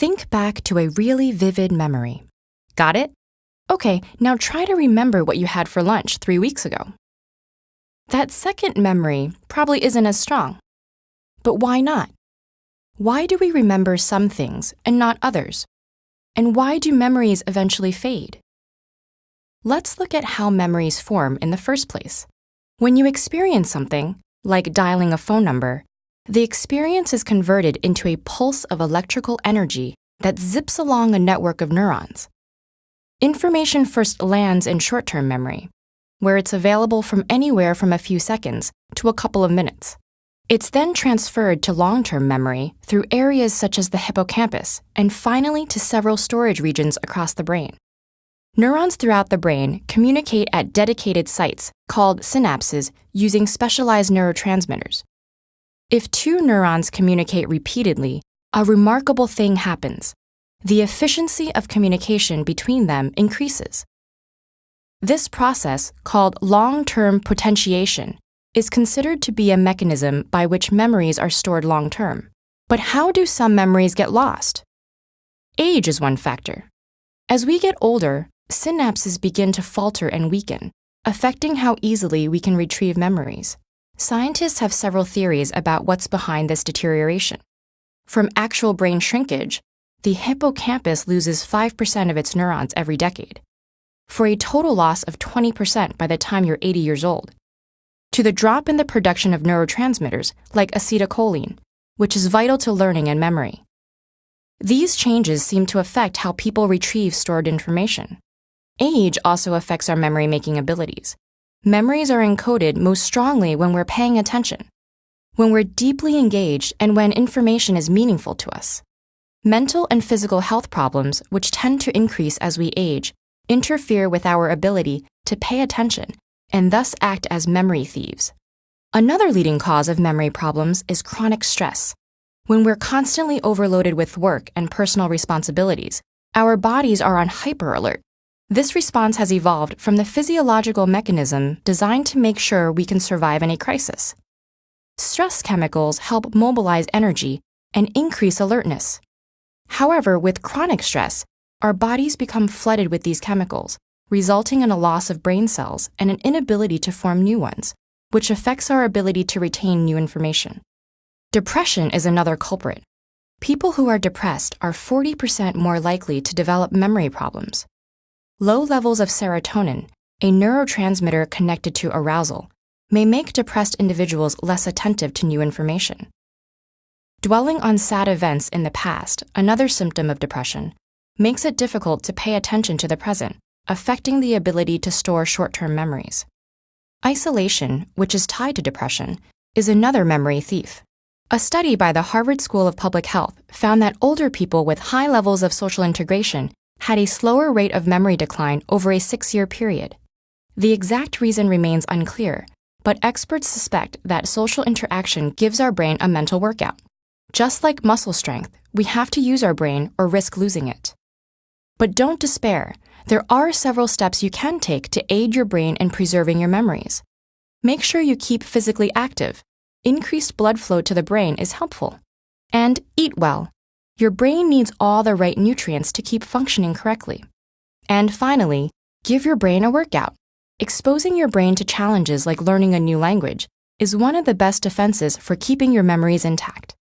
Think back to a really vivid memory. Got it? Okay, now try to remember what you had for lunch 3 weeks ago. That second memory probably isn't as strong. But why not? Why do we remember some things and not others? And why do memories eventually fade? Let's look at how memories form in the first place. When you experience something, like dialing a phone number, the experience is converted into a pulse of electrical energy that zips along a network of neurons. Information first lands in short-term memory, where it's available from anywhere from a few seconds to a couple of minutes. It's then transferred to long-term memory through areas such as the hippocampus and finally to several storage regions across the brain. Neurons throughout the brain communicate at dedicated sites called synapses using specialized neurotransmitters. If two neurons communicate repeatedly, a remarkable thing happens. The efficiency of communication between them increases. This process, called long-term potentiation, is considered to be a mechanism by which memories are stored long-term. But how do some memories get lost? Age is one factor. As we get older, synapses begin to falter and weaken, affecting how easily we can retrieve memories. Scientists have several theories about what's behind this deterioration. From actual brain shrinkage, the hippocampus loses 5% of its neurons every decade, for a total loss of 20% by the time you're 80 years old, to the drop in the production of neurotransmitters like acetylcholine, which is vital to learning and memory. These changes seem to affect how people retrieve stored information. Age also affects our memory-making abilities. Memories are encoded most strongly when we're paying attention, when we're deeply engaged, and when information is meaningful to us. Mental and physical health problems, which tend to increase as we age, interfere with our ability to pay attention and thus act as memory thieves. Another leading cause of memory problems is chronic stress. When we're constantly overloaded with work and personal responsibilities, our bodies are on hyper alert. This response has evolved from the physiological mechanism designed to make sure we can survive any crisis. Stress chemicals help mobilize energy and increase alertness. However, with chronic stress, our bodies become flooded with these chemicals, resulting in a loss of brain cells and an inability to form new ones, which affects our ability to retain new information. Depression is another culprit. People who are depressed are 40% more likely to develop memory problems. Low levels of serotonin, a neurotransmitter connected to arousal, may make depressed individuals less attentive to new information. Dwelling on sad events in the past, another symptom of depression, makes it difficult to pay attention to the present, affecting the ability to store short-term memories. Isolation, which is tied to depression, is another memory thief. A study by the Harvard School of Public Health found that older people with high levels of social integration had a slower rate of memory decline over a 6-year period. The exact reason remains unclear, but experts suspect that social interaction gives our brain a mental workout. Just like muscle strength, we have to use our brain or risk losing it. But don't despair. There are several steps you can take to aid your brain in preserving your memories. Make sure you keep physically active. Increased blood flow to the brain is helpful. And eat well. Your brain needs all the right nutrients to keep functioning correctly. And finally, give your brain a workout. Exposing your brain to challenges like learning a new language is one of the best defenses for keeping your memories intact.